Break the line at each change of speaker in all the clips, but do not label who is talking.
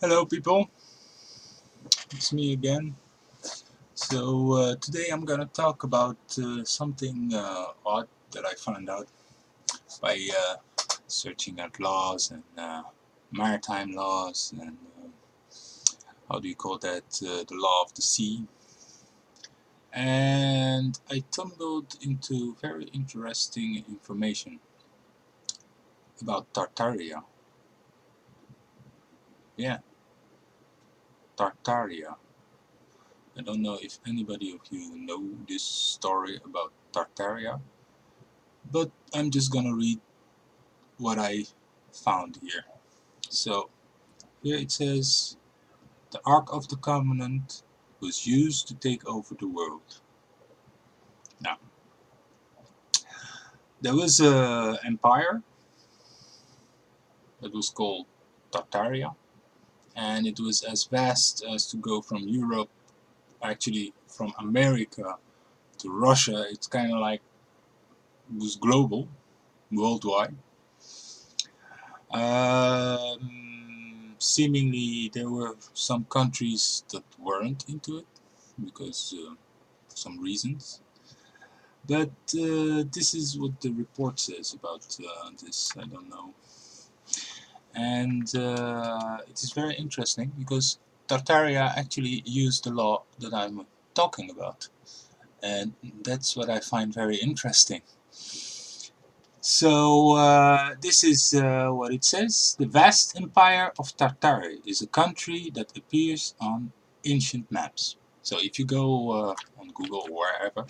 Hello people, it's me again. Today I'm gonna talk about something odd that I found out by searching at laws and maritime laws and how do you call that, the law of the sea. And I tumbled into very interesting information about Tartaria. Yeah, Tartaria. I don't know if anybody of you know this story about Tartaria, but I'm just gonna read what I found here. So here it says the Ark of the Covenant was used to take over the world. Now there was a empire that was called Tartaria, and it was as vast as to go from Europe, actually from America to Russia. It's kind of like it was global, worldwide. Seemingly there were some countries that weren't into it because for some reasons. But this is what the report says about this. I don't know. And it is very interesting because Tartaria actually used the law that I'm talking about. And that's what I find very interesting. So this is what it says. The vast empire of Tartary is a country that appears on ancient maps. So if you go on Google or wherever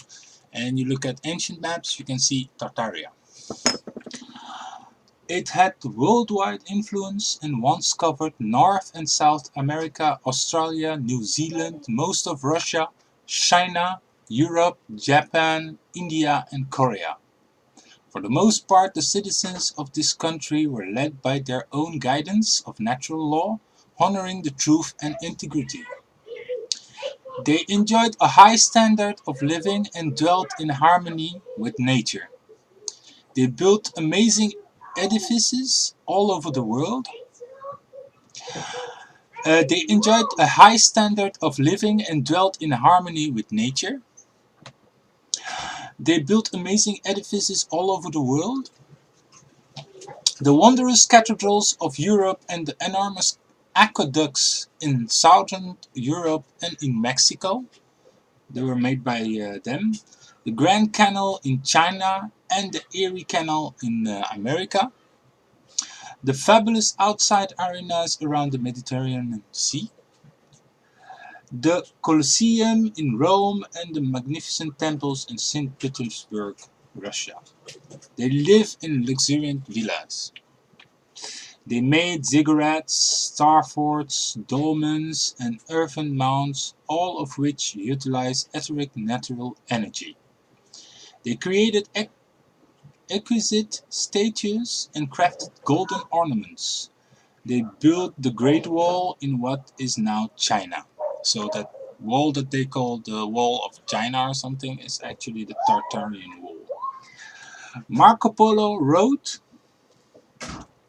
and you look at ancient maps, you can see Tartaria. It had worldwide influence and once covered North and South America, Australia, New Zealand, most of Russia, China, Europe, Japan, India and Korea. For the most part, the citizens of this country were led by their own guidance of natural law, honoring the truth and integrity. They enjoyed a high standard of living and dwelt in harmony with nature. They built amazing edifices all over the world. They enjoyed a high standard of living and dwelt in harmony with nature. They built amazing edifices all over the world. The wondrous cathedrals of Europe and the enormous aqueducts in southern Europe and in Mexico, they were made by them. The Grand Canal in China and the Erie Canal in America. The fabulous outside arenas around the Mediterranean Sea. The Colosseum in Rome and the magnificent temples in St. Petersburg, Russia. They live in luxuriant villas. They made ziggurats, starforts, dolmens, and earthen mounds, all of which utilize etheric natural energy. They created exquisite statues and crafted golden ornaments. They built the Great Wall in what is now China. So that wall that they call the Wall of China or something is actually the Tartarian Wall. Marco Polo wrote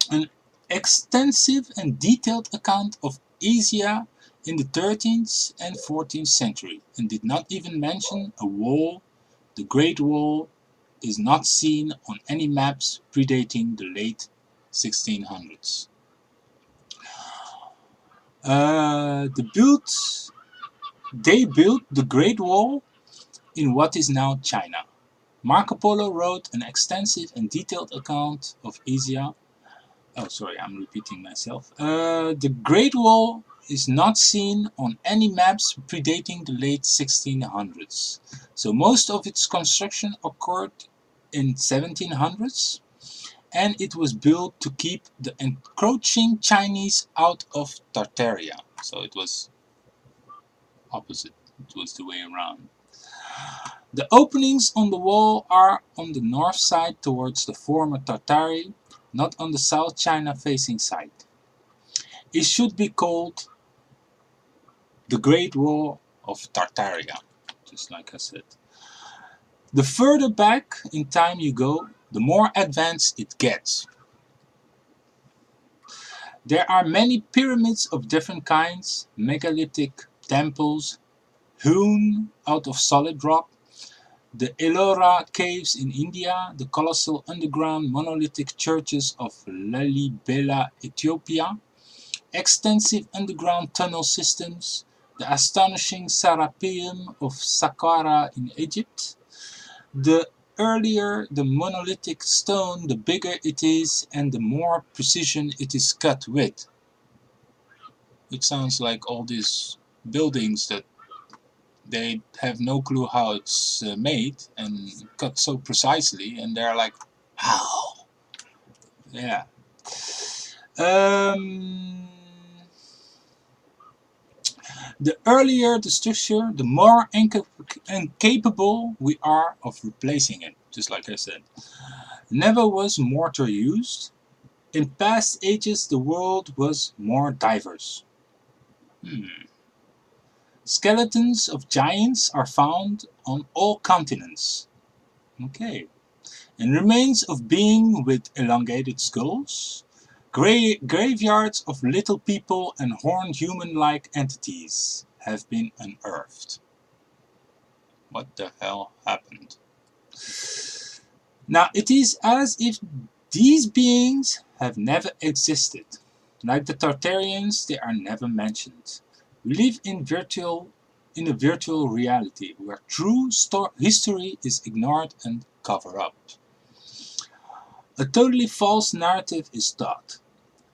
an extensive and detailed account of Asia in the 13th and 14th century and did not even mention a wall. The Great Wall is not seen on any maps predating the late 1600s. They built the Great Wall in what is now China. Marco Polo wrote an extensive and detailed account of Asia. Oh, sorry, I'm repeating myself. The Great Wall is not seen on any maps predating the late 1600s. So most of its construction occurred in 1700s, and it was built to keep the encroaching Chinese out of Tartaria. So it was opposite. It was the way around. The openings on the wall are on the north side towards the former Tartary, not on the South China facing side. It should be called the Great Wall of Tartaria, just like I said. The further back in time you go, the more advanced it gets. There are many pyramids of different kinds, megalithic temples hewn out of solid rock, the Ellora caves in India, the colossal underground monolithic churches of Lalibela, Ethiopia, extensive underground tunnel systems, the astonishing Serapeum of Saqqara in Egypt. The earlier the monolithic stone, the bigger it is and the more precision it is cut with. It sounds like all these buildings that they have no clue how it's made and cut so precisely, and they're like, how? Yeah. Um, the earlier the structure, the more incapable we are of replacing it, just like I said. Never was mortar used. In past ages, the world was more diverse. Skeletons of giants are found on all continents. Okay. And remains of beings with elongated skulls. Graveyards of little people and horned human-like entities have been unearthed. What the hell happened? Now, it is as if these beings have never existed. Like the Tartarians, they are never mentioned. We live in a virtual reality where true history is ignored and covered up. A totally false narrative is taught.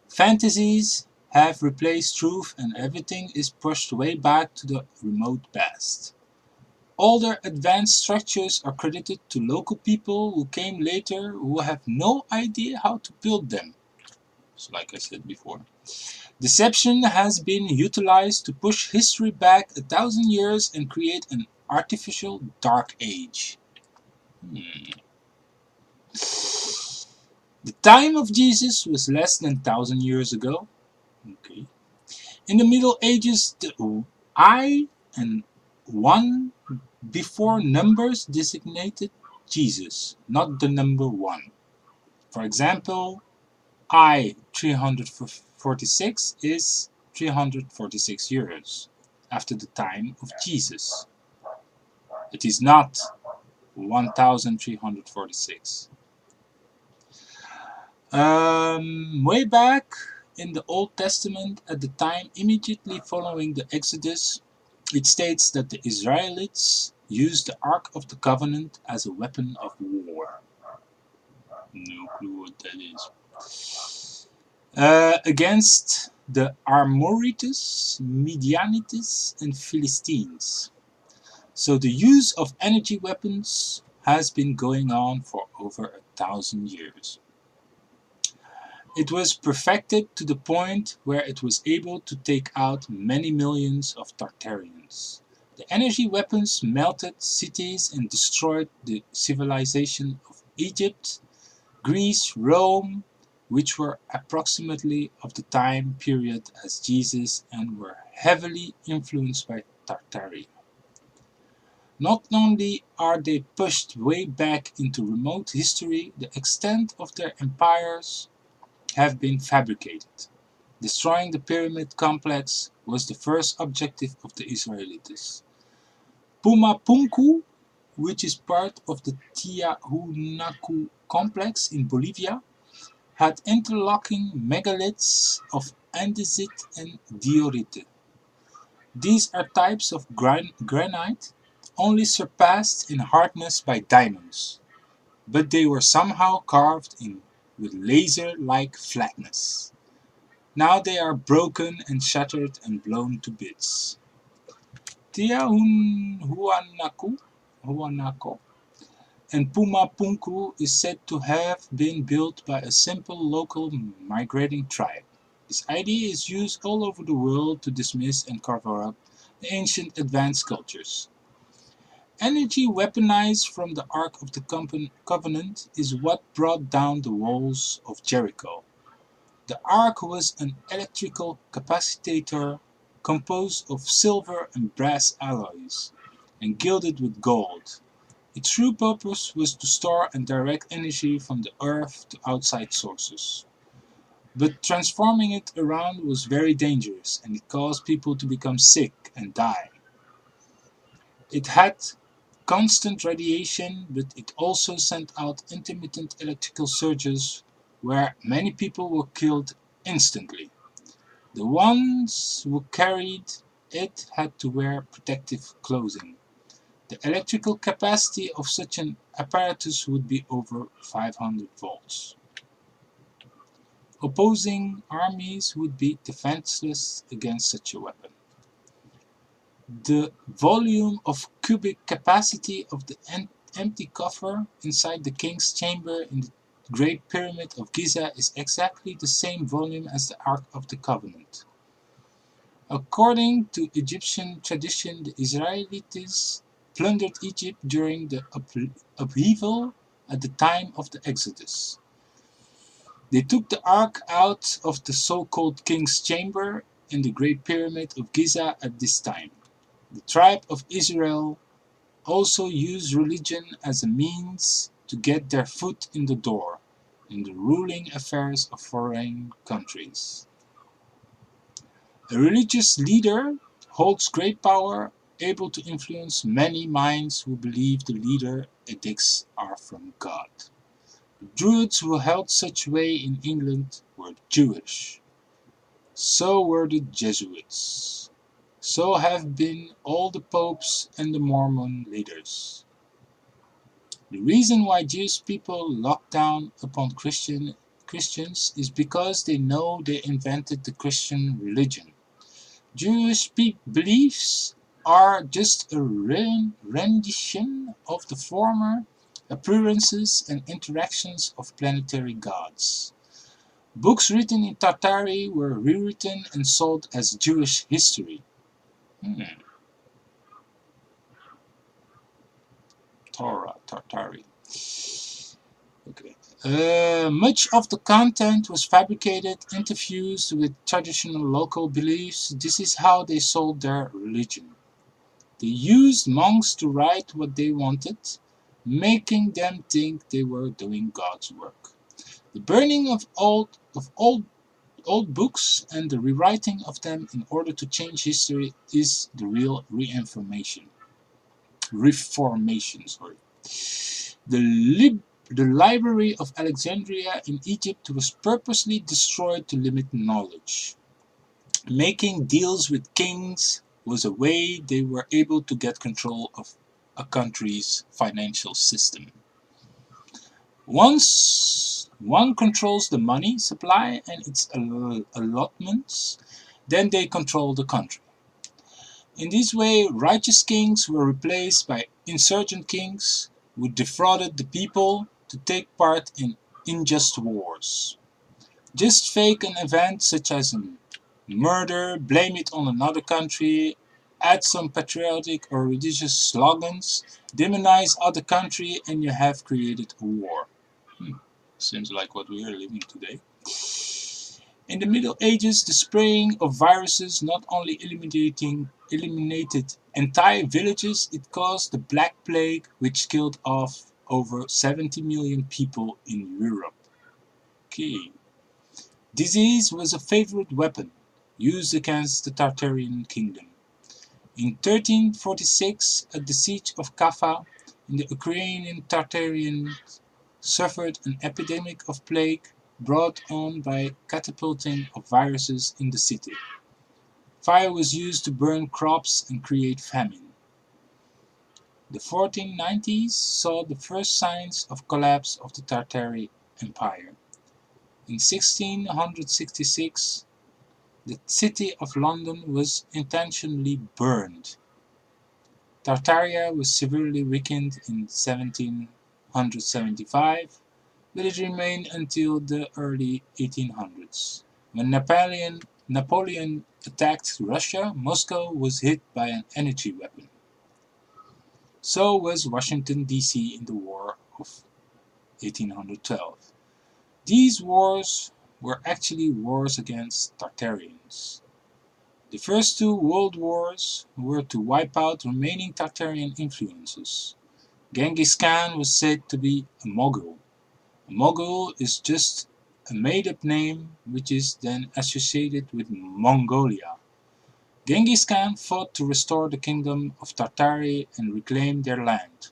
Fantasies have replaced truth and everything is pushed way back to the remote past. Older advanced structures are credited to local people who came later who have no idea how to build them. So like I said before. Deception has been utilized to push history back 1,000 years and create an artificial dark age. The time of Jesus was less than 1,000 years ago. Okay. In the Middle Ages, the I and 1 before numbers designated Jesus, not the number 1. For example, I 346 is 346 years after the time of Jesus. It is not 1346. Way back in the Old Testament, at the time immediately following the Exodus, it states that the Israelites used the Ark of the Covenant as a weapon of war. No clue what that is. Against the Amorites, Midianites, and Philistines. So the use of energy weapons has been going on for over 1,000 years. It was perfected to the point where it was able to take out many millions of Tartarians. The energy weapons melted cities and destroyed the civilization of Egypt, Greece, Rome, which were approximately of the time period as Jesus and were heavily influenced by Tartary. Not only are they pushed way back into remote history, the extent of their empires have been fabricated. Destroying the pyramid complex was the first objective of the Israelites. Pumapunku, which is part of the Tiahuanacu complex in Bolivia, had interlocking megaliths of andesite and diorite. These are types of granite only surpassed in hardness by diamonds, but they were somehow carved in with laser-like flatness. Now they are broken and shattered and blown to bits. Tiahuanaco and Pumapunku is said to have been built by a simple local migrating tribe. This idea is used all over the world to dismiss and cover up the ancient advanced cultures. Energy weaponized from the Ark of the Covenant is what brought down the walls of Jericho. The Ark was an electrical capacitator composed of silver and brass alloys and gilded with gold. Its true purpose was to store and direct energy from the earth to outside sources. but transforming it around was very dangerous and it caused people to become sick and die. It had constant radiation, but it also sent out intermittent electrical surges where many people were killed instantly. The ones who carried it had to wear protective clothing. The electrical capacity of such an apparatus would be over 500 volts. Opposing armies would be defenseless against such a weapon. The volume of cubic capacity of the empty coffer inside the king's chamber in the Great Pyramid of Giza is exactly the same volume as the Ark of the Covenant. According to Egyptian tradition, the Israelites plundered Egypt during the upheaval at the time of the Exodus. They took the ark out of the so-called King's Chamber in the Great Pyramid of Giza at this time. The tribe of Israel also used religion as a means to get their foot in the door in the ruling affairs of foreign countries. A religious leader holds great power, able to influence many minds who believe the leader edicts are from God. The Druids who held such sway in England were Jewish. So were the Jesuits. So have been all the popes and the Mormon leaders. The reason why Jewish people lock down upon Christians is because they know they invented the Christian religion. Jewish beliefs are just a rendition of the former appearances and interactions of planetary gods. Books written in Tartary were rewritten and sold as Jewish history. Tartary. Okay. Much of the content was fabricated, interfused with traditional local beliefs. This is how they sold their religion. They used monks to write what they wanted, making them think they were doing God's work. The burning of old books and the rewriting of them in order to change history is the real reformation. The Library of Alexandria in Egypt was purposely destroyed to limit knowledge. Making deals with kings was a way they were able to get control of a country's financial system. Once one controls the money supply and its allotments, then they control the country. In this way, righteous kings were replaced by insurgent kings who defrauded the people to take part in unjust wars. Just fake an event such as a murder, blame it on another country, add some patriotic or religious slogans, demonize other country, and you have created a war. Seems like what we are living today. In the Middle Ages, the spraying of viruses not only eliminated entire villages, it caused the Black Plague, which killed off over 70 million people in Europe. Okay. Disease was a favorite weapon used against the Tartarian kingdom. In 1346, at the siege of Kaffa, the Ukrainian Tartarians suffered an epidemic of plague brought on by catapulting of viruses in the city. Fire was used to burn crops and create famine. The 1490s saw the first signs of collapse of the Tartary Empire. In 1666, the city of London was intentionally burned. Tartaria was severely weakened in 1775, but it remained until the early 1800s. When Napoleon attacked Russia, Moscow was hit by an energy weapon. So was Washington, D.C. in the War of 1812. These wars were actually wars against Tartarians. The first two world wars were to wipe out remaining Tartarian influences. Genghis Khan was said to be a Mughal. A Mughal is just a made-up name which is then associated with Mongolia. Genghis Khan fought to restore the kingdom of Tartary and reclaim their land.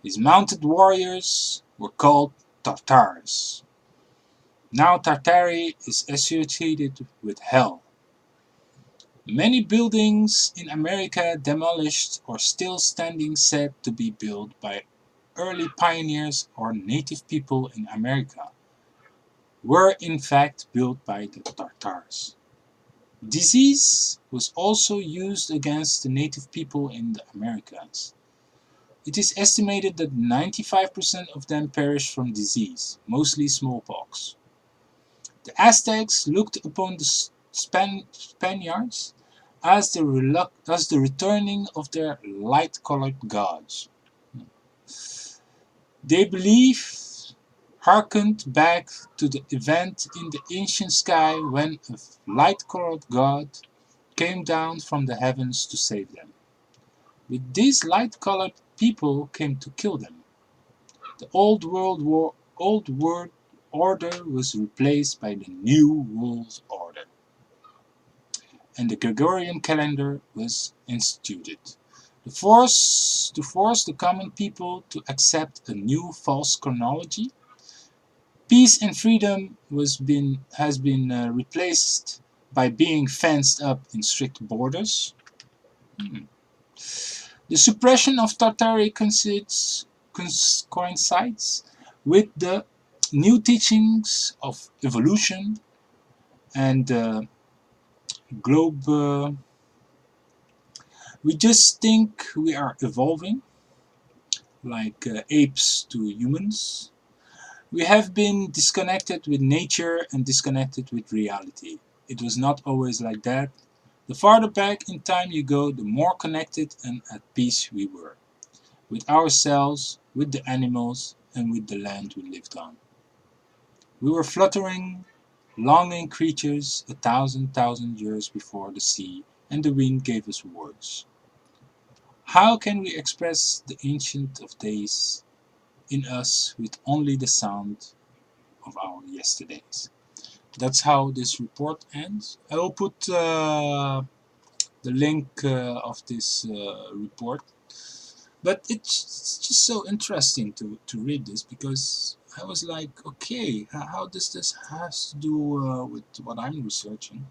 His mounted warriors were called Tartars. Now Tartary is associated with hell. Many buildings in America demolished or still standing said to be built by early pioneers or native people in America were in fact built by the Tartars. Disease was also used against the native people in the Americas. It is estimated that 95% of them perished from disease, mostly smallpox. The Aztecs looked upon the Spaniards as the returning of their light-colored gods. They believed harkened back to the event in the ancient sky when a light-colored god came down from the heavens to save them. But these light-colored people came to kill them. The old world order was replaced by the new world order, and the Gregorian Calendar was instituted. To force the common people to accept a new false chronology, peace and freedom has been replaced by being fenced up in strict borders. The suppression of Tartary coincides with the new teachings of evolution and globe. We just think we are evolving like apes to humans. We have been disconnected with nature and disconnected with reality. It was not always like that. The farther back in time you go, the more connected and at peace we were. With ourselves, with the animals, and with the land we lived on. We were fluttering, longing creatures 1,000 years before the sea and the wind gave us words. How can we express the ancient of days in us with only the sound of our yesterdays? That's how this report ends. I will put the link of this report. But it's just so interesting to read this because I was like, okay, how does this has to do with what I'm researching?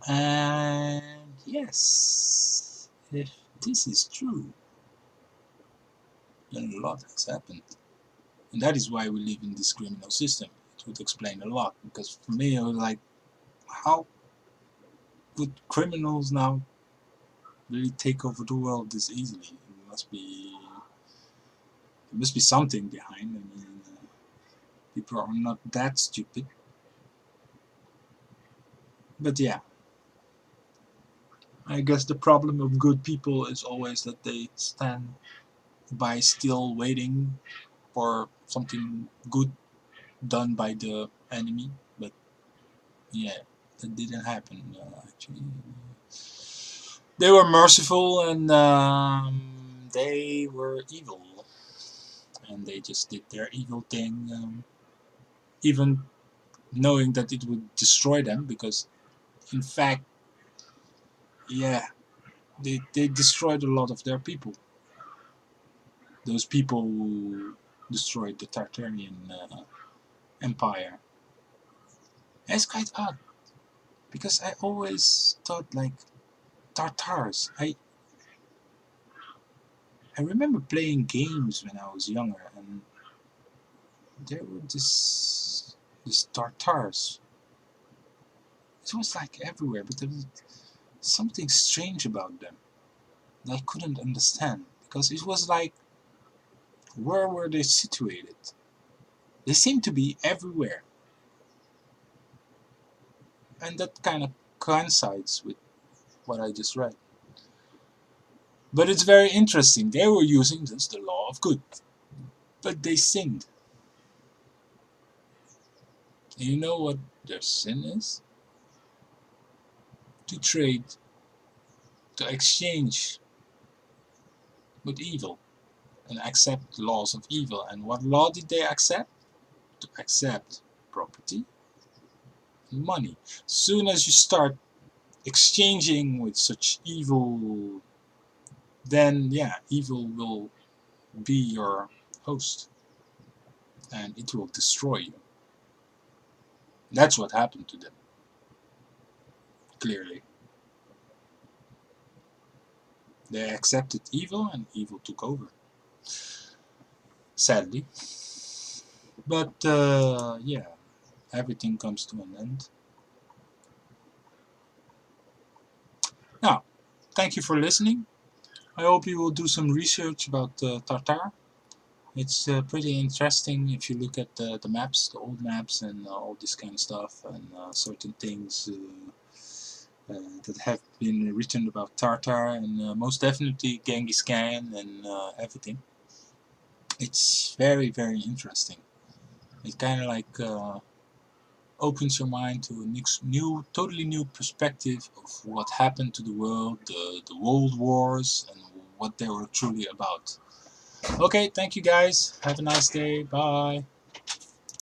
And yes, if this is true, then a lot has happened. And that is why we live in this criminal system. It would explain a lot because for me, I was like, how could criminals now really take over the world this easily? There must be something behind. I mean, people are not that stupid. But yeah, I guess the problem of good people is always that they stand by still waiting for something good done by the enemy. But yeah, that didn't happen actually. They were merciful and they were evil. And they just did their evil thing, even knowing that it would destroy them because in fact, yeah, they destroyed a lot of their people. Those people who destroyed the Tartarian empire. And it's quite odd because I always thought like Tartars. I remember playing games when I was younger, and there were this Tartars. It was like everywhere, but there was something strange about them that I couldn't understand because it was like, where were they situated? They seemed to be everywhere, and that kind of coincides with what I just read. But it's very interesting. They were using just the law of good, but they sinned. And you know what their sin is? To trade, to exchange with evil, and accept laws of evil. And what law did they accept? to accept property and money. Soon as you start exchanging with such evil, then yeah, evil will be your host and it will destroy you. That's what happened to them, clearly. They accepted evil and evil took over. Sadly. But yeah, everything comes to an end. Now, thank you for listening. I hope you will do some research about Tartar. It's pretty interesting if you look at the maps, the old maps, and all this kind of stuff, and certain things that have been written about Tartar, and most definitely Genghis Khan and everything. It's very, very interesting. It kind of like opens your mind to a new, totally new perspective of what happened to the world, the world wars, and what they were truly about. Okay, thank you guys. Have a nice day. Bye.